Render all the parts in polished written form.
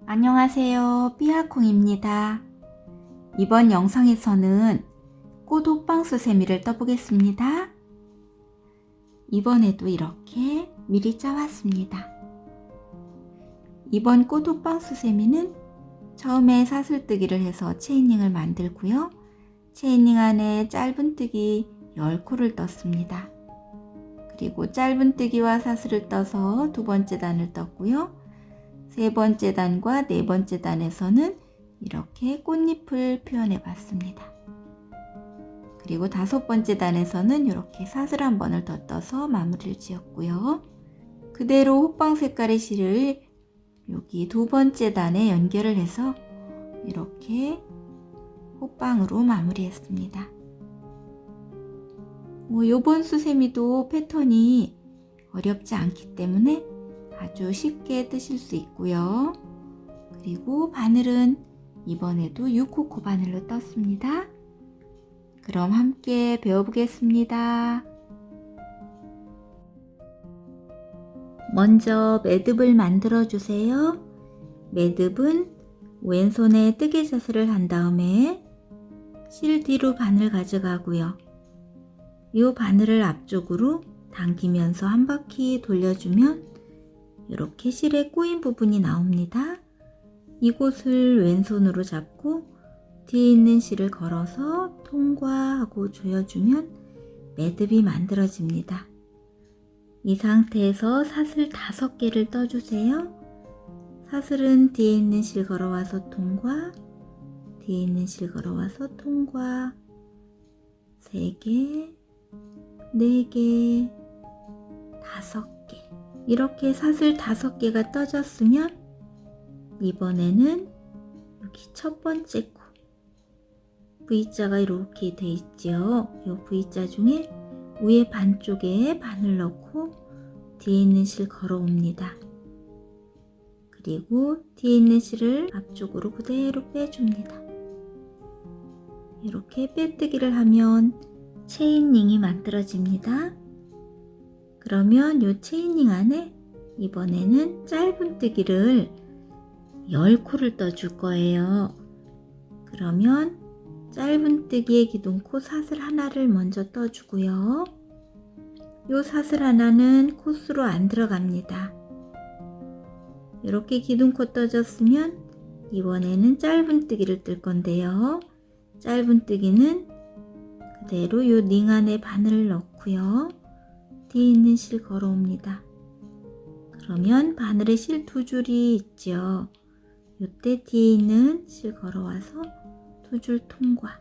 안녕하세요. 삐아콩입니다. 이번 영상에서는 꽃 호빵수 세미를 떠보겠습니다. 이번에도 이렇게 미리 짜왔습니다. 이번 꽃 호빵수 세미는 처음에 사슬뜨기를 해서 체인링을 만들고요. 체인링 안에 짧은뜨기 10코를 떴습니다. 그리고 짧은뜨기와 사슬을 떠서 두 번째 단을 떴고요. 세 번째 단과 네 번째 단에서는 이렇게 꽃잎을 표현해 봤습니다. 그리고 다섯 번째 단에서는 이렇게 사슬 한 번을 더 떠서 마무리를 지었고요. 그대로 호빵 색깔의 실을 여기 두 번째 단에 연결을 해서 이렇게 호빵으로 마무리했습니다. 요번 수세미도 패턴이 어렵지 않기 때문에 아주 쉽게 뜨실 수 있고요. 그리고 바늘은 이번에도 6호코 바늘로 떴습니다. 그럼 함께 배워보겠습니다. 먼저 매듭을 만들어 주세요. 매듭은 왼손에 뜨개 자세를 한 다음에 실 뒤로 바늘 가져가고요. 이 바늘을 앞쪽으로 당기면서 한 바퀴 돌려주면 이렇게 실에 꼬인 부분이 나옵니다. 이곳을 왼손으로 잡고 뒤에 있는 실을 걸어서 통과하고 조여주면 매듭이 만들어집니다. 이 상태에서 사슬 5개를 떠주세요. 사슬은 뒤에 있는 실 걸어와서 통과, 뒤에 있는 실 걸어와서 통과, 3개, 4개, 5개. 이렇게 사슬 5개가 떠졌으면 이번에는 여기 첫 번째 코 V자가 이렇게 돼 있죠. 이 V자 중에 위에 반쪽에 바늘 넣고 뒤에 있는 실 걸어옵니다. 그리고 뒤에 있는 실을 앞쪽으로 그대로 빼줍니다. 이렇게 빼뜨기를 하면 체인링이 만들어집니다. 그러면 이 체인링 안에 이번에는 짧은뜨기를 10코를 떠줄 거예요. 그러면 짧은뜨기의 기둥코 사슬 하나를 먼저 떠주고요. 이 사슬 하나는 코스로 안 들어갑니다. 이렇게 기둥코 떠졌으면 이번에는 짧은뜨기를 뜰 건데요. 짧은뜨기는 그대로 이 링 안에 바늘을 넣고요. 뒤에 있는 실 걸어옵니다. 그러면 바늘에 실 2줄이 있죠. 이때 뒤에 있는 실 걸어와서 2줄 통과.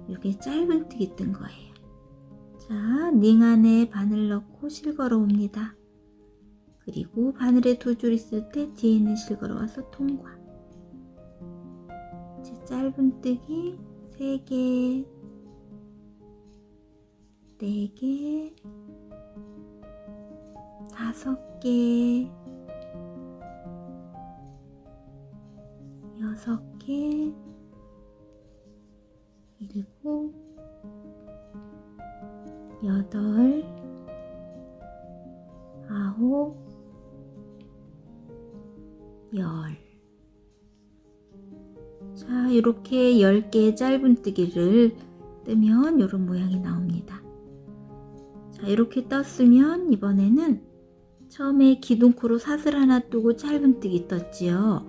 이게 짧은뜨기 뜬 거예요. 자, 링 안에 바늘 넣고 실 걸어옵니다. 그리고 바늘에 2줄 있을 때 뒤에 있는 실 걸어와서 통과. 이제 짧은뜨기 3개, 4개, 5개, 6개, 7, 8, 9, 10. 자, 이렇게 10개의 짧은뜨기를 뜨면 이런 모양이 나옵니다. 자, 이렇게 떴으면 이번에는 처음에 기둥코로 사슬 하나 뜨고 짧은뜨기 떴지요.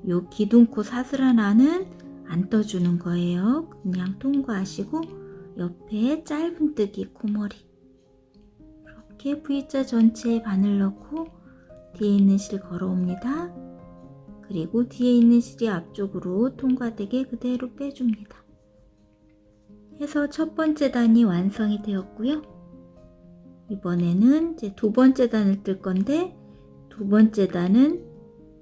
이 기둥코 사슬 하나는 안 떠주는 거예요. 그냥 통과하시고 옆에 짧은뜨기 코머리 이렇게 V자 전체에 바늘 넣고 뒤에 있는 실 걸어옵니다. 그리고 뒤에 있는 실이 앞쪽으로 통과되게 그대로 빼줍니다. 해서 첫 번째 단이 완성이 되었고요. 이번에는 이제 두 번째 단을 뜰 건데 두 번째 단은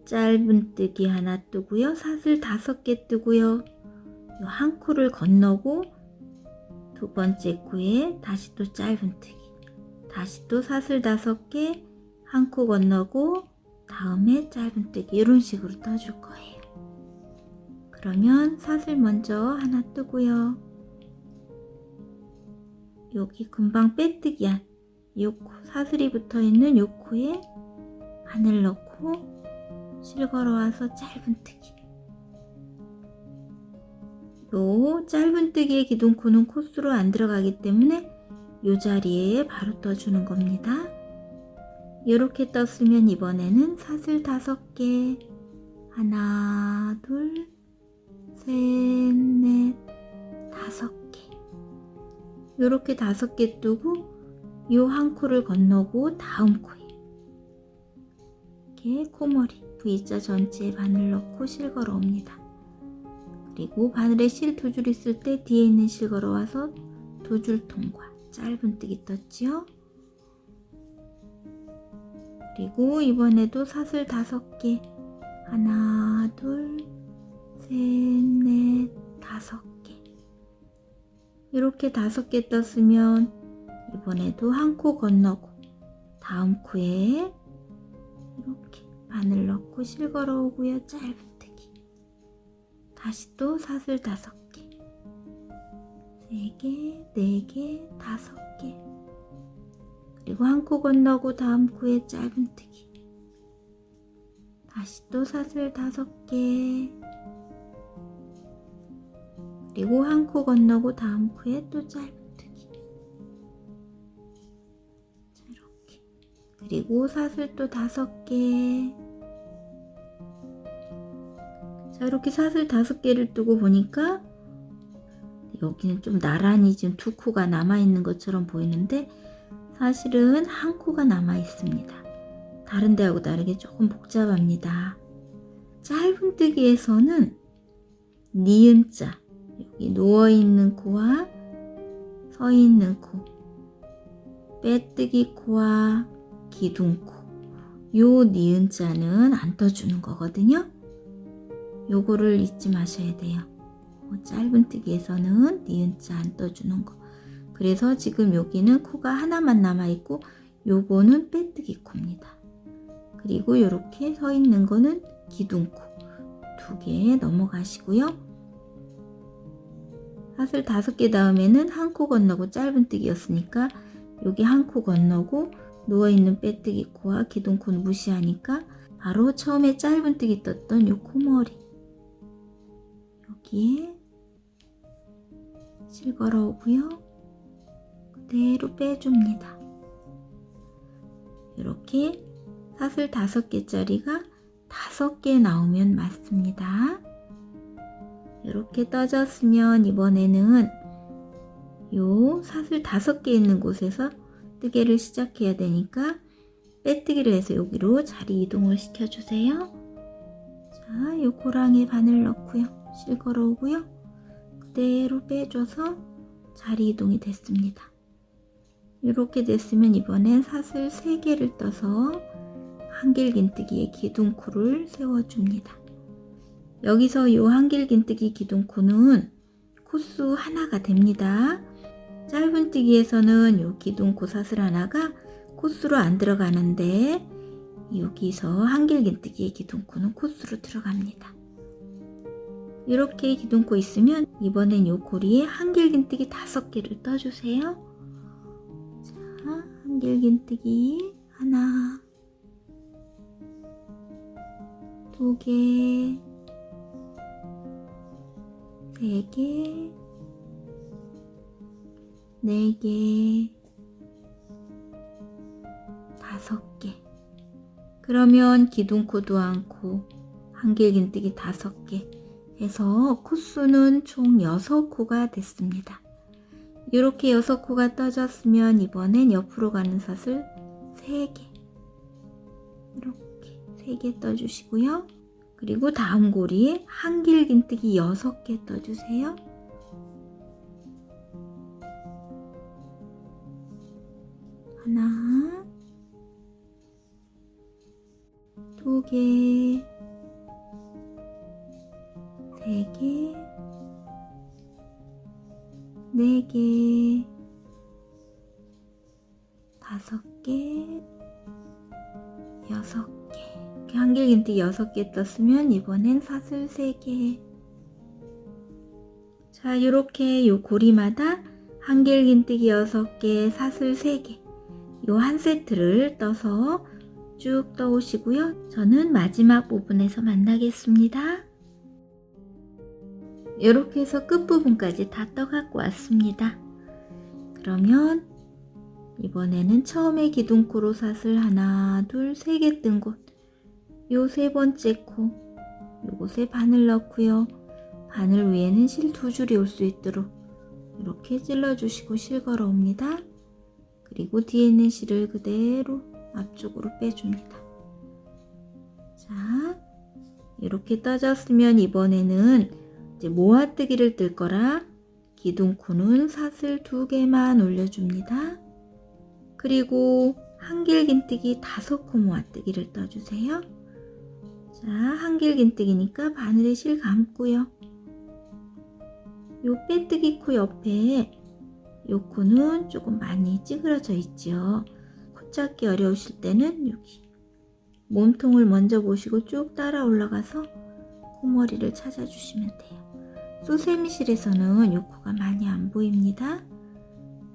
짧은뜨기 하나 뜨고요. 사슬 5개 뜨고요. 한 코를 건너고 두 번째 코에 다시 또 짧은뜨기, 다시 또 사슬 5개, 한 코 건너고 다음에 짧은뜨기 이런 식으로 떠줄 거예요. 그러면 사슬 먼저 하나 뜨고요. 여기 금방 빼뜨기한 요 코, 사슬이 붙어 있는 요 코에 바늘 넣고 실 걸어와서 짧은뜨기. 요 짧은뜨기의 기둥코는 코스로 안 들어가기 때문에 요 자리에 바로 떠주는 겁니다. 이렇게 떴으면 이번에는 사슬 5개, 하나, 둘, 셋, 넷, 5개. 이렇게 5개 뜨고 요 한 코를 건너고 다음 코에 이렇게 코머리 V자 전체에 바늘 넣고 실 걸어 옵니다. 그리고 바늘에 실 2줄 있을 때 뒤에 있는 실 걸어와서 2줄 통과, 짧은뜨기 떴지요. 그리고 이번에도 사슬 5개, 하나, 둘, 셋, 넷, 5개. 이렇게 5개 떴으면 이번에도 한 코 건너고 다음 코에 이렇게 바늘 넣고 실 걸어 오고요. 짧은뜨기. 다시 또 사슬 5개, 3개, 4개, 5개. 그리고 한 코 건너고 다음 코에 짧은뜨기. 다시 또 사슬 5개. 그리고 한 코 건너고 다음 코에 또 짧은뜨기. 자, 이렇게. 그리고 사슬 또 5개. 자, 이렇게 사슬 5개를 뜨고 보니까 여기는 좀 나란히 지금 2코가 남아있는 것처럼 보이는데 사실은 한 코가 남아 있습니다. 다른 데하고 다르게 조금 복잡합니다. 짧은뜨기에서는 니은자, 여기 누워있는 코와 서있는 코, 빼뜨기 코와 기둥코, 요 니은자는 안 떠주는 거거든요. 요거를 잊지 마셔야 돼요. 짧은뜨기에서는 니은자 안 떠주는 거. 그래서 지금 여기는 코가 하나만 남아있고 요거는 빼뜨기 코입니다. 그리고 이렇게 서 있는 거는 기둥코 2개 넘어가시고요. 사슬 5개 다음에는 한 코 건너고 짧은뜨기였으니까 여기 한 코 건너고 누워있는 빼뜨기 코와 기둥코는 무시하니까 바로 처음에 짧은뜨기 떴던 요 코머리 여기에 실 걸어 오고요. 그대로 빼줍니다. 이렇게 사슬 5개짜리가 5개 나오면 맞습니다. 이렇게 떠졌으면 이번에는 요 사슬 5개 있는 곳에서 뜨개를 시작해야 되니까 빼뜨기를 해서 여기로 자리 이동을 시켜주세요. 자, 요 고랑에 바늘 넣고요. 실 걸어 오고요. 그대로 빼줘서 자리 이동이 됐습니다. 이렇게 됐으면 이번엔 사슬 3개를 떠서 한길긴뜨기의 기둥코를 세워줍니다. 여기서 이 한길긴뜨기 기둥코는 코수 하나가 됩니다. 짧은뜨기에서는 이 기둥코 사슬 하나가 코수로 안 들어가는데 여기서 한길긴뜨기의 기둥코는 코수로 들어갑니다. 이렇게 기둥코 있으면 이번엔 이 고리에 한길긴뜨기 5개를 떠주세요. 자, 한길긴뜨기 하나, 2개, 3개, 4개, 5개. 그러면 기둥코도 않고 한길긴뜨기 5개 해서 코수는 총 6코가 됐습니다. 이렇게 6코가 떠졌으면 이번엔 옆으로 가는 사슬 3개 이렇게 3개 떠주시고요. 그리고 다음 고리에 한길긴뜨기 6개 떠주세요. 하나, 2개, 3개, 4개, 5개, 6개. 이렇게 한길긴뜨기 6개 떴으면 이번엔 사슬 3개. 자, 이렇게 요 고리마다 한길긴뜨기 6개, 사슬 3개 요 한 세트를 떠서 쭉 떠오시고요. 저는 마지막 부분에서 만나겠습니다. 이렇게 해서 끝부분까지 다 떠갖고 왔습니다. 그러면 이번에는 처음에 기둥코로 사슬 하나, 둘, 세 개 뜬 곳, 요 세 번째 코, 요곳에 바늘 넣고요. 바늘 위에는 실 2줄이 올 수 있도록 이렇게 찔러주시고 실 걸어 옵니다. 그리고 뒤에 있는 실을 그대로 앞쪽으로 빼줍니다. 자, 이렇게 떠졌으면 이번에는 이제 모아뜨기를 뜰 거라 기둥코는 사슬 2개만 올려줍니다. 그리고 한길긴뜨기 5코 모아뜨기를 떠주세요. 자, 한길긴뜨기니까 바늘에 실 감고요. 요 빼뜨기 코 옆에 요 코는 조금 많이 찌그러져 있죠. 코 찾기 어려우실 때는 여기 몸통을 먼저 보시고 쭉 따라 올라가서 코머리를 찾아주시면 돼요. 소세미실에서는 요 코가 많이 안 보입니다.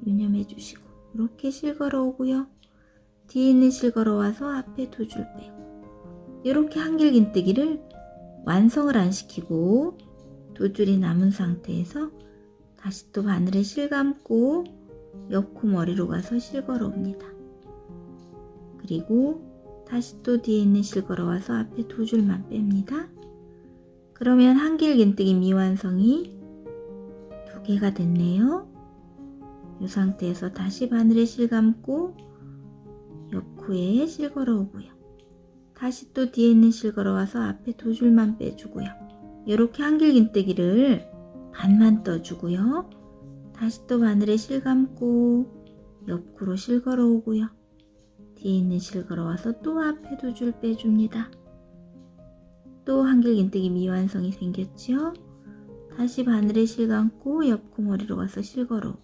유념해 주시고 이렇게 실 걸어 오고요. 뒤에 있는 실 걸어 와서 앞에 2줄 빼고 이렇게 한길긴뜨기를 완성을 안 시키고 2줄이 남은 상태에서 다시 또 바늘에 실 감고 옆코 머리로 가서 실 걸어 옵니다. 그리고 다시 또 뒤에 있는 실 걸어 와서 앞에 2줄만 뺍니다. 그러면 한길긴뜨기 미완성이 2개가 됐네요. 이 상태에서 다시 바늘에 실 감고 옆코에 실 걸어 오고요. 다시 또 뒤에 있는 실 걸어 와서 앞에 2줄만 빼주고요. 이렇게 한길긴뜨기를 반만 떠주고요. 다시 또 바늘에 실 감고 옆코로 실 걸어 오고요. 뒤에 있는 실 걸어 와서 또 앞에 2줄 빼줍니다. 또 한길긴뜨기 미완성이 생겼죠. 다시 바늘에 실 감고 옆코 머리로 가서 실 걸어 오고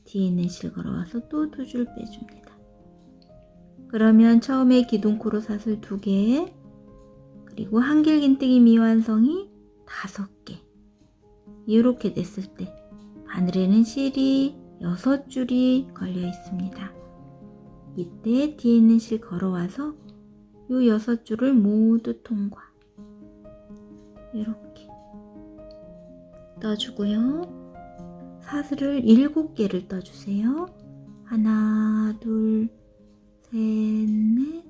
뒤에 있는 실 걸어 와서 또 2줄 빼줍니다. 그러면 처음에 기둥코로 사슬 2개, 그리고 한길긴뜨기 미완성이 5개. 이렇게 됐을 때 바늘에는 실이 6줄이 걸려 있습니다. 이때 뒤에 있는 실 걸어와서 요 6줄을 모두 통과. 이렇게 떠주고요. 사슬을 7개를 떠주세요. 하나, 둘, 셋, 넷,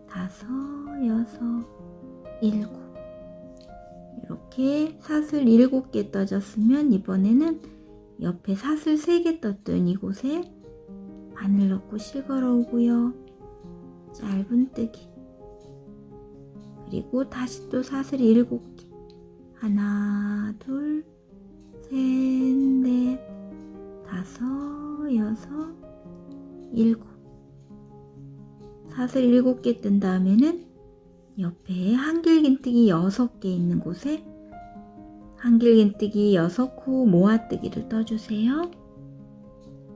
5, 6, 7. 이렇게 사슬 7개 떠졌으면 이번에는 옆에 사슬 3개 떴던 이곳에 바늘 넣고 실 걸어 오고요. 짧은뜨기. 그리고 다시 또 사슬 7개. 하나, 둘, 셋, 넷, 5, 6, 7. 사슬 7개 뜬 다음에는 옆에 한길긴뜨기 6개 있는 곳에 한길긴뜨기 6코 모아뜨기를 떠주세요.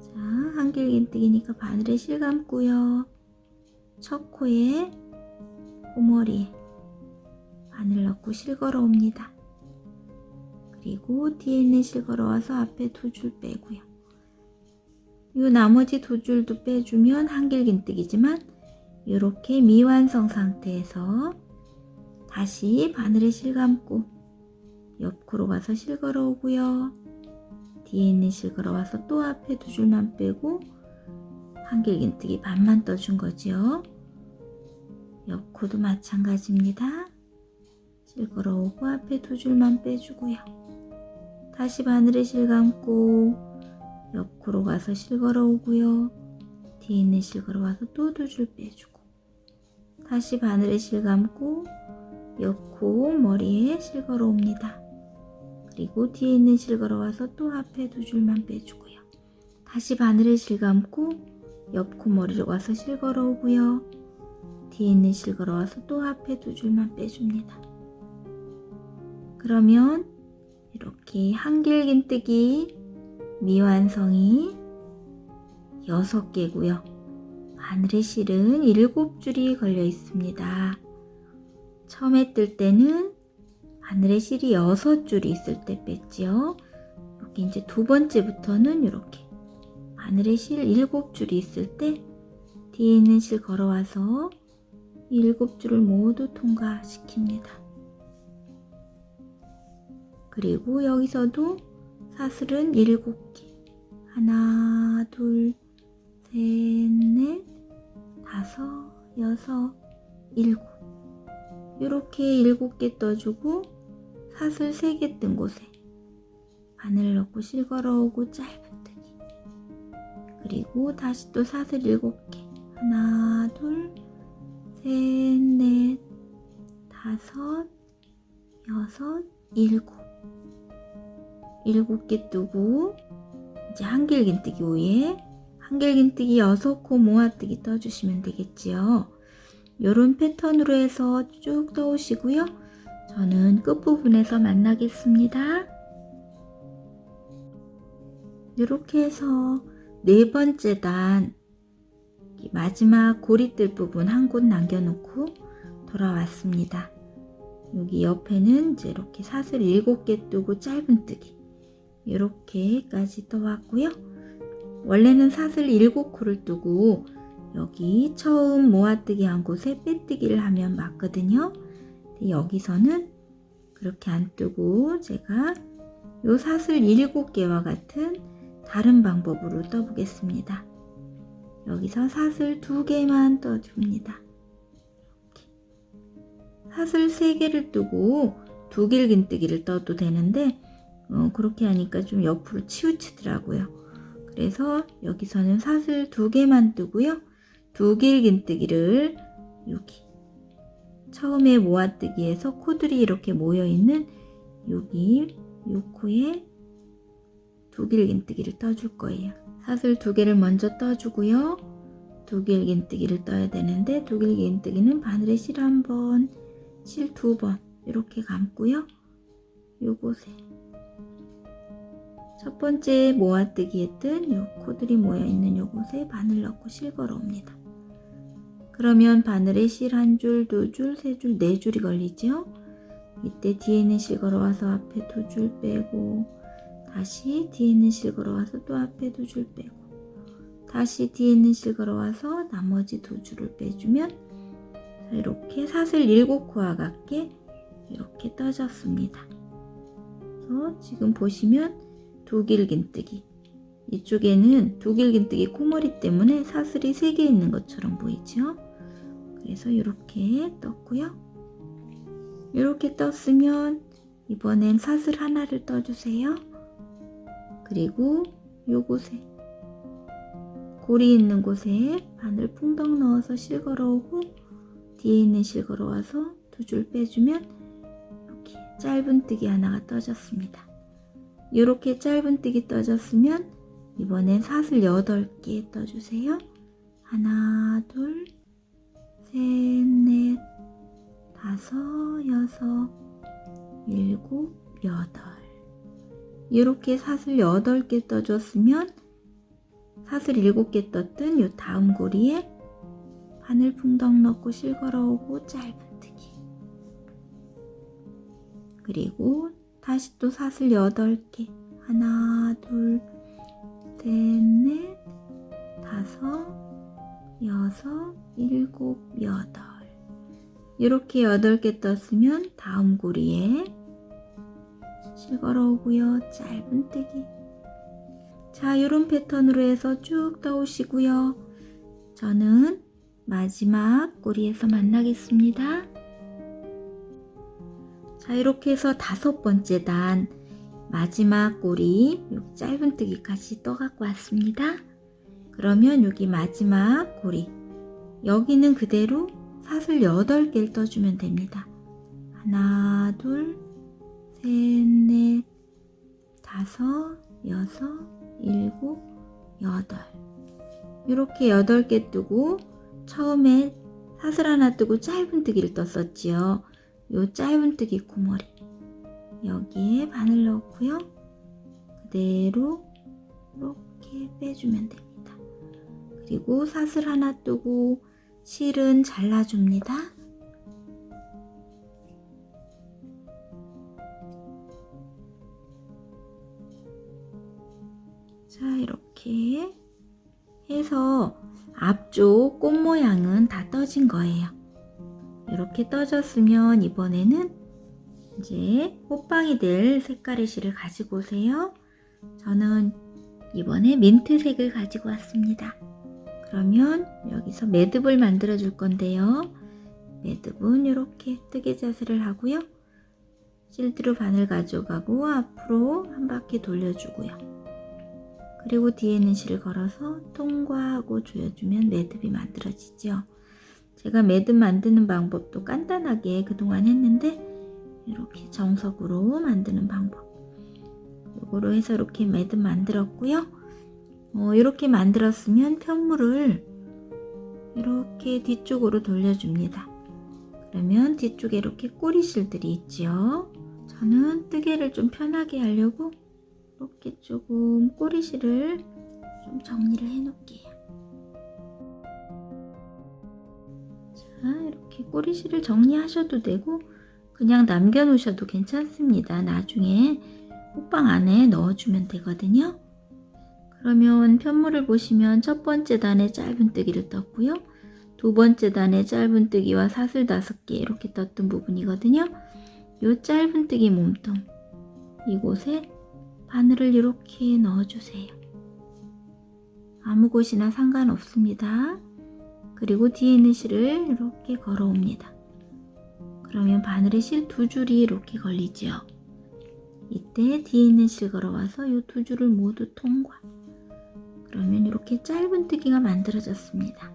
자, 한길긴뜨기니까 바늘에 실 감고요. 첫 코에 코머리에 바늘 넣고 실 걸어 옵니다. 그리고 뒤에 있는 실 걸어 와서 앞에 2줄 빼고요. 이 나머지 2줄도 빼주면 한길긴뜨기지만 이렇게 미완성 상태에서 다시 바늘에 실 감고 옆코로 가서 실 걸어 오고요. 뒤에 있는 실 걸어 와서 또 앞에 2줄만 빼고 한길긴뜨기 반만 떠준 거죠. 옆코도 마찬가지입니다. 실 걸어 오고 앞에 2줄만 빼주고요. 다시 바늘에 실 감고 옆코로 가서 실 걸어 오고요. 뒤에 있는 실 걸어 와서 또 2줄 빼주고 다시 바늘에 실 감고 옆코 머리에 실 걸어 옵니다. 그리고 뒤에 있는 실 걸어 와서 또 앞에 2줄만 빼주고요. 다시 바늘에 실 감고 옆코 머리로 와서 실 걸어 오고요. 뒤에 있는 실 걸어 와서 또 앞에 2줄만 빼줍니다. 그러면 이렇게 한길긴뜨기 미완성이 6개고요. 바늘에 실은 7줄이 걸려 있습니다. 처음에 뜰 때는 바늘에 실이 6줄이 있을 때 뺐지요. 여기 이제 두 번째부터는 이렇게 바늘에 실 7줄이 있을 때 뒤에 있는 실 걸어와서 7줄을 모두 통과시킵니다. 그리고 여기서도 사슬은 7개. 하나, 둘, 셋, 넷, 다섯, 여섯, 일곱. 이렇게 7개 떠주고 사슬 3개 뜬 곳에 바늘 넣고 실 걸어오고 짧은뜨기. 그리고 다시 또 사슬 7개. 하나, 둘, 셋, 넷, 다섯, 여섯, 일곱. 7개 뜨고 이제 한길긴뜨기 위에 한길긴뜨기 6코 모아뜨기 떠주시면 되겠지요. 이런 패턴으로 해서 쭉 떠오시고요. 저는 끝부분에서 만나겠습니다. 이렇게 해서 4번째 단 마지막 고리뜰 부분 한 곳 남겨놓고 돌아왔습니다. 여기 옆에는 이제 이렇게 사슬 7개 뜨고 짧은뜨기 이렇게까지 떠왔고요. 원래는 사슬 7코를 뜨고 여기 처음 모아뜨기 한 곳에 빼뜨기를 하면 맞거든요. 여기서는 그렇게 안 뜨고 제가 요 사슬 7개와 같은 다른 방법으로 떠보겠습니다. 여기서 사슬 2개만 떠줍니다. 사슬 3개를 뜨고 2길긴뜨기를 떠도 되는데 그렇게 하니까 좀 옆으로 치우치더라고요. 그래서 여기서는 사슬 2개만 뜨고요. 2길긴뜨기를 여기 처음에 모아뜨기에서 코들이 이렇게 모여있는 여기 요 코에 2길긴뜨기를 떠줄 거예요. 사슬 2개를 먼저 떠주고요. 2길긴뜨기를 떠야 되는데 2길긴뜨기는 바늘에 실 1번, 실 2번 이렇게 감고요. 요곳에 첫 번째 모아뜨기 했던 요 코들이 모여있는 요곳에 바늘 넣고 실 걸어옵니다. 그러면 바늘에 실 1줄, 2줄, 3줄, 4줄이 걸리죠. 이때 뒤에 있는 실 걸어와서 앞에 2줄 빼고 다시 뒤에 있는 실 걸어와서 또 앞에 2줄 빼고 다시 뒤에 있는 실 걸어와서 나머지 2줄을 빼주면 이렇게 사슬 7코와 같게 이렇게 떠졌습니다. 그래서 지금 보시면 2길긴뜨기 이쪽에는 2길긴뜨기 코머리 때문에 사슬이 3개 있는 것처럼 보이죠. 그래서 이렇게 떴고요. 이렇게 떴으면 이번엔 사슬 하나를 떠주세요. 그리고 요곳에 고리 있는 곳에 바늘 풍덩 넣어서 실 걸어오고 뒤에 있는 실 걸어와서 2줄 빼주면 이렇게 짧은뜨기 하나가 떠졌습니다. 이렇게 짧은뜨기 떠졌으면 이번엔 사슬 8개 떠주세요. 하나, 둘, 셋, 넷, 다섯, 여섯, 일곱, 여덟. 이렇게 사슬 8개 떠줬으면 사슬 7개 떴던 요 다음 고리에 바늘 풍덩 넣고 실 걸어오고 짧은뜨기. 그리고 다시 또 사슬 8개. 하나, 둘, 셋, 넷, 다섯, 여섯, 일곱, 여덟. 이렇게 8개 떴으면 다음 고리에 실 걸어오고요. 짧은뜨기. 자, 이런 패턴으로 해서 쭉 떠오시고요. 저는 마지막 고리에서 만나겠습니다. 자, 이렇게 해서 5번째 단 마지막 고리 여기 짧은뜨기까지 떠갖고 왔습니다. 그러면 여기 마지막 고리 여기는 그대로 사슬 8개를 떠주면 됩니다. 하나, 둘, 셋, 넷, 다섯, 여섯, 일곱, 여덟. 이렇게 8개 뜨고 처음에 사슬 하나 뜨고 짧은뜨기를 떴었지요. 요 짧은뜨기 코머리 여기에 바늘 넣고요. 그대로 이렇게 빼주면 됩니다. 그리고 사슬 하나 뜨고 실은 잘라줍니다. 자, 이렇게 해서 앞쪽 꽃 모양은 다 떠진 거예요. 이렇게 떠졌으면 이번에는 이제 꽃방이 될 색깔의 실을 가지고 오세요. 저는 이번에 민트색을 가지고 왔습니다. 그러면 여기서 매듭을 만들어 줄 건데요. 매듭은 이렇게 뜨개 자세를 하고요. 실드로 바늘 가져가고 앞으로 한 바퀴 돌려주고요. 그리고 뒤에는 실을 걸어서 통과하고 조여주면 매듭이 만들어지죠. 제가 매듭 만드는 방법도 간단하게 그동안 했는데 이렇게 정석으로 만드는 방법 요거로 해서 이렇게 매듭 만들었고요. 이렇게 만들었으면 편물을 이렇게 뒤쪽으로 돌려줍니다. 그러면 뒤쪽에 이렇게 꼬리실들이 있죠. 저는 뜨개를 좀 편하게 하려고 이렇게 조금 꼬리실을 좀 정리를 해 놓을게요. 자, 이렇게 꼬리실을 정리하셔도 되고 그냥 남겨 놓으셔도 괜찮습니다. 나중에 꽃방 안에 넣어주면 되거든요. 그러면 편물을 보시면 첫 번째 단에 짧은 뜨기를 떴고요. 두 번째 단에 짧은 뜨기와 사슬 5개 이렇게 떴던 부분이거든요. 이 짧은 뜨기 몸통 이곳에 바늘을 이렇게 넣어주세요. 아무 곳이나 상관없습니다. 그리고 뒤에 있는 실을 이렇게 걸어옵니다. 그러면 바늘에 실 2줄이 이렇게 걸리죠. 이때 뒤에 있는 실 걸어와서 이 2줄을 모두 통과. 그러면 이렇게 짧은 뜨기가 만들어졌습니다.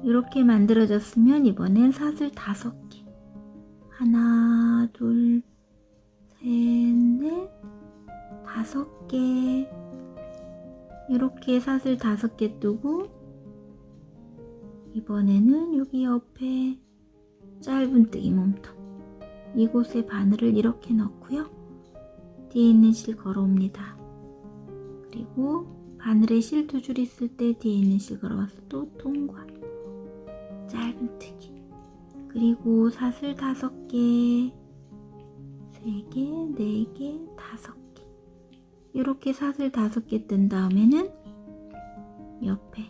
이렇게 만들어졌으면 이번엔 사슬 5개. 하나, 둘, 셋, 넷, 5개. 이렇게 사슬 5개 뜨고 이번에는 여기 옆에 짧은 뜨기 몸통 이곳에 바늘을 이렇게 넣고요. 뒤에 있는 실 걸어옵니다. 그리고 바늘에 실 2줄 있을 때 뒤에 있는 실 걸어와서 또 통과. 짧은 뜨기. 그리고 사슬 5개, 3개, 4개, 5개. 이렇게 사슬 5개 뜬 다음에는 옆에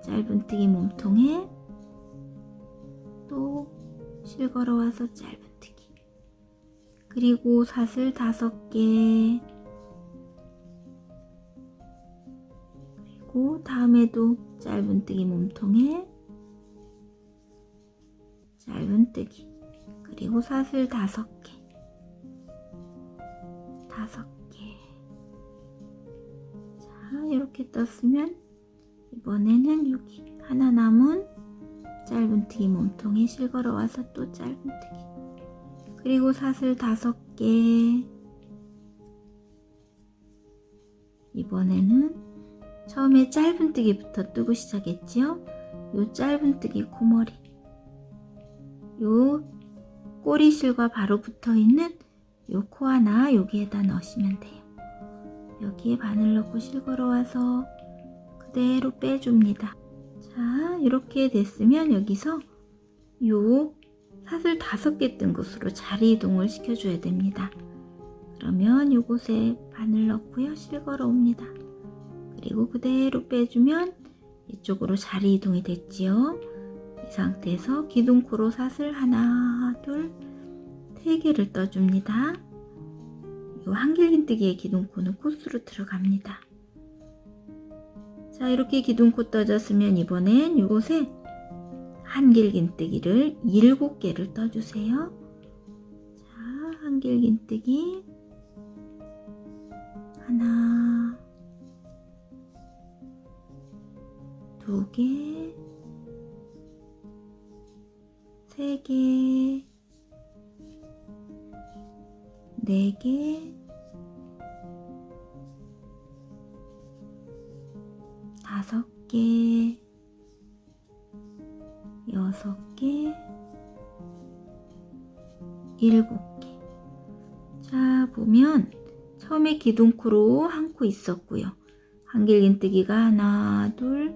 짧은 뜨기 몸통에 또 실 걸어와서 짧은 뜨기. 그리고 사슬 5개. 그리고 다음에도 짧은 뜨기 몸통에 짧은 뜨기. 그리고 사슬 5개. 5개. 자, 이렇게 떴으면 이번에는 여기 하나 남은 짧은 뜨기 몸통에 실 걸어와서 또 짧은 뜨기. 그리고 사슬 5개. 이번에는 처음에 짧은 뜨기부터 뜨고 시작했지요. 요 짧은 뜨기 코머리. 요 꼬리실과 바로 붙어 있는 요 코 하나 여기에다 넣으시면 돼요. 여기에 바늘 넣고 실 걸어와서 그대로 빼줍니다. 자, 이렇게 됐으면 여기서 요 사슬 5개 뜬 곳으로 자리 이동을 시켜줘야 됩니다. 그러면 요곳에 바늘 넣고요. 실 걸어옵니다. 그리고 그대로 빼주면 이쪽으로 자리 이동이 됐지요. 이 상태에서 기둥코로 사슬 하나, 둘, 3개를 떠줍니다. 요 한길긴뜨기의 기둥코는 코스로 들어갑니다. 자, 이렇게 기둥코 떠졌으면 이번엔 이곳에 한길긴뜨기를 7개를 떠주세요. 자, 한길긴뜨기 하나, 2개, 3개, 4개, 5개, 6개, 7개. 자, 보면 처음에 기둥코로 한 코 있었고요. 한길긴뜨기가 하나, 둘,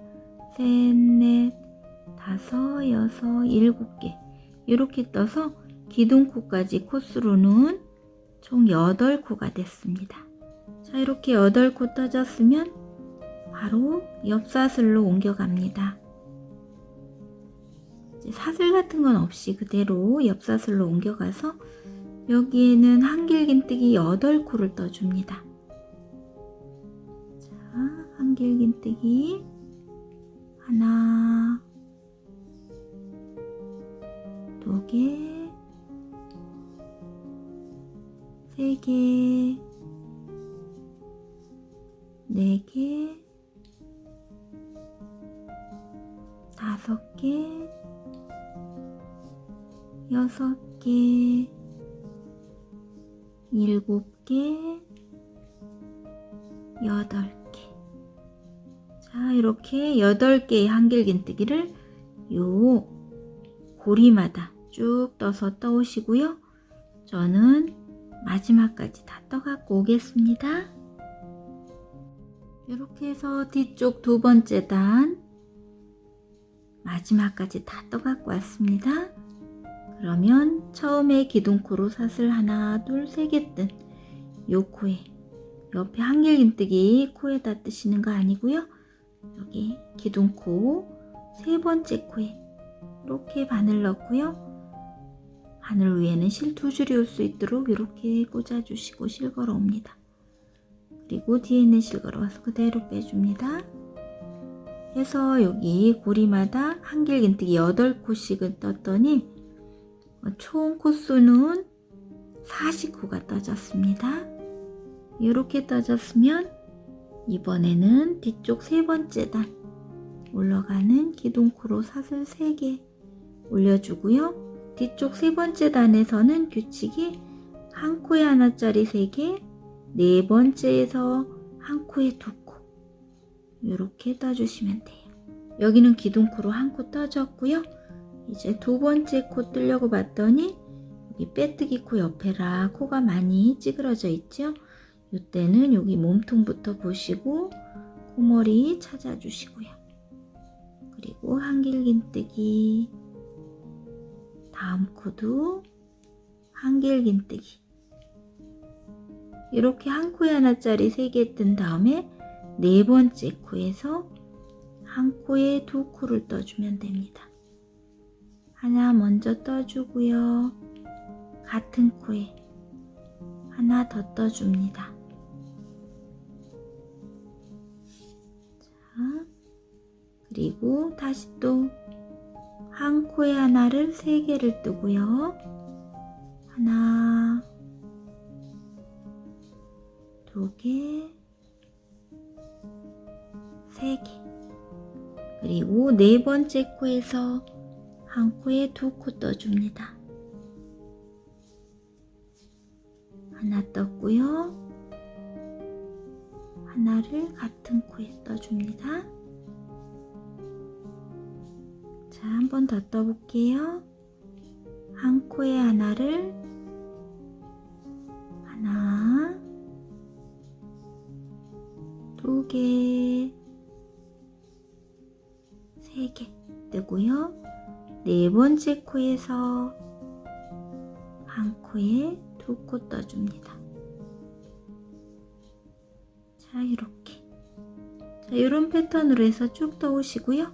셋, 넷, 5, 6, 7개 이렇게 떠서 기둥코까지 코스로는 총 8코가 됐습니다. 자, 이렇게 8코 떠졌으면 바로 옆 사슬로 옮겨갑니다. 이제 사슬 같은 건 없이 그대로 옆 사슬로 옮겨가서 여기에는 한길긴뜨기 8코를 떠줍니다. 자, 한길긴뜨기 하나, 2개, 3개, 4개, 5개, 6개, 7개, 8개. 자, 이렇게 8개의 한길긴뜨기를 요 고리마다 쭉 떠서 떠오시고요. 저는 마지막까지 다 떠갖고 오겠습니다. 이렇게 해서 뒤쪽 2번째 단 마지막까지 다 떠갖고 왔습니다. 그러면 처음에 기둥코로 사슬 하나, 둘, 3개 뜬 요 코에 옆에 한길긴뜨기 코에다 뜨시는 거 아니고요. 여기 기둥코 3번째 코에 이렇게 바늘 넣고요. 바늘 위에는 실 2줄이 올 수 있도록 이렇게 꽂아주시고 실 걸어 옵니다. 그리고 뒤에 있는 실 걸어와서 그대로 빼줍니다. 해서 여기 고리마다 한길긴뜨기 8코씩을 떴더니 총 코수는 40코가 떠졌습니다. 이렇게 떠졌으면 이번에는 뒤쪽 3번째 단 올라가는 기둥코로 사슬 3개 올려주고요. 뒤쪽 3번째 단에서는 규칙이 한 코에 하나짜리 3개, 4번째에서 한 코에 2코 이렇게 떠주시면 돼요. 여기는 기둥코로 한 코 떠졌고요. 이제 2번째 코 뜨려고 봤더니 여기 빼뜨기 코 옆에라 코가 많이 찌그러져 있죠. 이때는 여기 몸통부터 보시고 코머리 찾아주시고요. 그리고 한길긴뜨기, 다음 코도 한길긴뜨기. 이렇게 한 코에 하나짜리 3개 뜬 다음에 4번째 코에서 한 코에 2코를 떠주면 됩니다. 하나 먼저 떠주고요. 같은 코에 하나 더 떠줍니다. 자, 그리고 다시 또 한 코에 하나를 3개를 뜨고요. 하나, 2개, 3개. 그리고 4번째 코에서 한 코에 2코 떠줍니다. 하나 떴고요. 하나를 같은 코에 떠줍니다. 자, 한 번 더 떠볼게요. 한 코에 하나를 하나, 2개, 3개 뜨고요. 4번째 코에서 한 코에 2코 떠줍니다. 자, 이렇게. 자, 이런 패턴으로 해서 쭉 떠오시고요.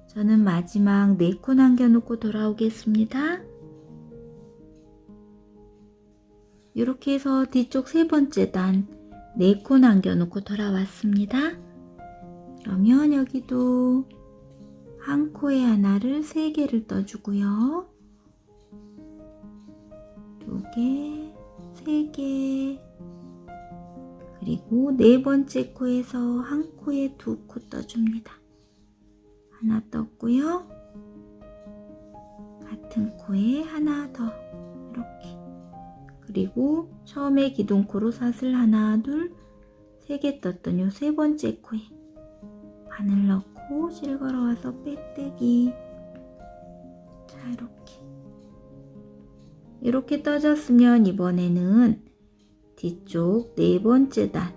저는 마지막 4코 남겨놓고 돌아오겠습니다. 이렇게 해서 뒤쪽 3번째 단 4코 남겨놓고 돌아왔습니다. 그러면 여기도 한 코에 하나를 3개를 떠주고요. 2개, 3개, 그리고 4번째 코에서 한 코에 2코 떠줍니다. 하나 떴고요. 같은 코에 하나 더 이렇게. 그리고 처음에 기둥코로 사슬 하나, 둘, 3개 떴던 요 3번째 코에 바늘 넣고 실 걸어와서 빼뜨기. 자, 이렇게 떠졌으면 이번에는 뒤쪽 4번째 단,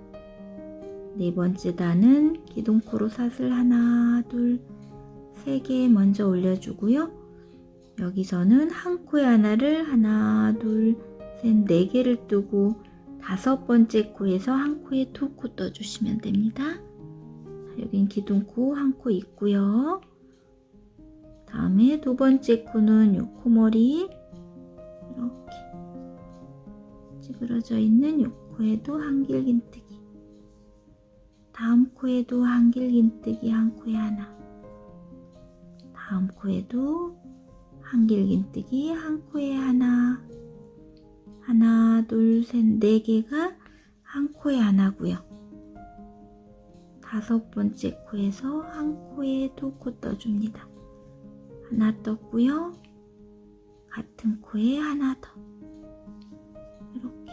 4번째 단은 기둥코로 사슬 하나, 둘, 3개 먼저 올려주고요. 여기서는 한 코에 하나를 하나, 둘, 셋, 4개를 뜨고 5번째 코에서 한 코에 2코 떠주시면 됩니다. 여긴 기둥코 한 코 있고요. 다음에 두 번째 코는 요 코머리 이렇게 찌그러져 있는 요 코에도 한길긴뜨기, 다음 코에도 한길긴뜨기 한 코에 하나, 다음 코에도 한길긴뜨기 한 코에 하나, 하나 둘 셋 네 개가 한 코에 하나고요. 다섯 번째 코에서 한 코에 두 코 떠줍니다. 하나 떴고요. 같은 코에 하나 더. 이렇게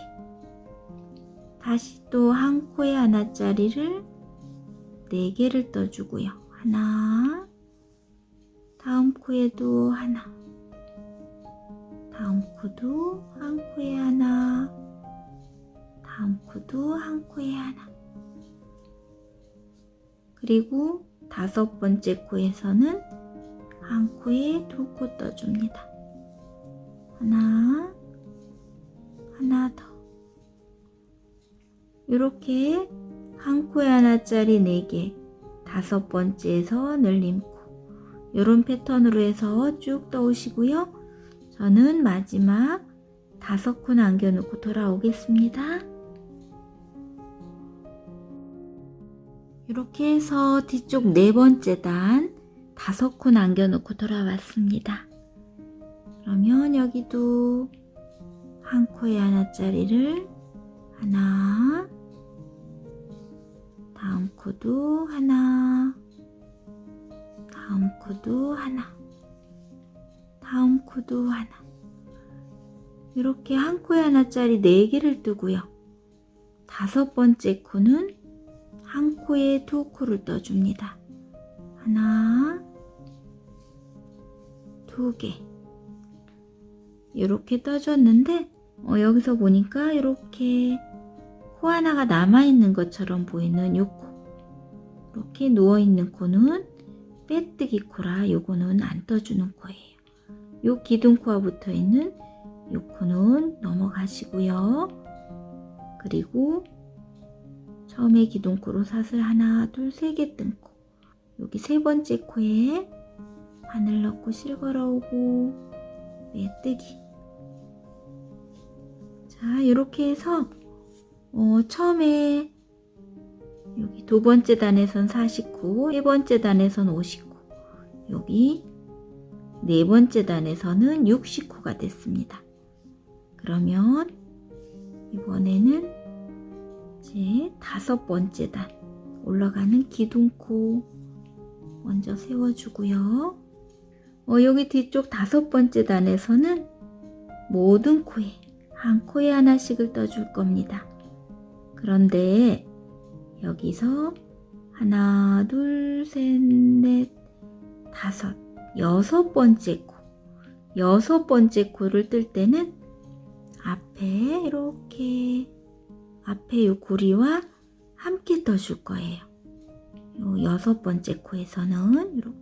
다시 또 한 코에 하나짜리를 4개를 떠주고요. 하나, 다음 코에도 하나, 다음 코도 한 코에 하나, 다음 코도 한 코에 하나. 그리고 다섯 번째 코에서는 한 코에 두 코 떠줍니다. 하나, 하나 더. 이렇게 한 코에 하나짜리 4개, 다섯 번째에서 늘림코, 이런 패턴으로 해서 쭉 떠오시고요. 저는 마지막 5코 남겨놓고 돌아오겠습니다. 이렇게 해서 뒤쪽 4번째 단 5코 남겨놓고 돌아왔습니다. 그러면 여기도 한 코에 하나짜리를 하나, 다음 코도 하나, 다음 코도 하나, 다음 코도 하나. 이렇게 한 코에 하나짜리 4개를 뜨고요. 다섯 번째 코는 한 코에 두 코를 떠줍니다. 하나, 2개. 이렇게 떠줬는데 여기서 보니까 이렇게 코 하나가 남아있는 것처럼 보이는 요 코, 이렇게 누워있는 코는 빼뜨기 코라 요거는 안 떠주는 코예요. 요 기둥코와 붙어있는 요 코는 넘어가시고요. 그리고 처음에 기둥코로 사슬 하나, 둘, 3개 뜬 코, 여기 세 번째 코에 바늘 넣고 실 걸어오고 빼뜨기. 자, 이렇게 해서 처음에 여기 두 번째 단에선 40코, 세 번째 단에선 50코, 여기 네 번째 단에서는 60코가 됐습니다. 그러면 이번에는 이제 다섯 번째 단 올라가는 기둥코 먼저 세워주고요. 여기 뒤쪽 다섯 번째 단에서는 모든 코에 한 코에 하나씩을 떠줄 겁니다. 그런데 여기서 하나, 둘, 셋, 넷, 다섯, 여섯 번째 코, 여섯 번째 코를 뜰 때는 앞에 이렇게 앞에 요 고리와 함께 떠줄 거예요. 요 여섯 번째 코에서는 이렇게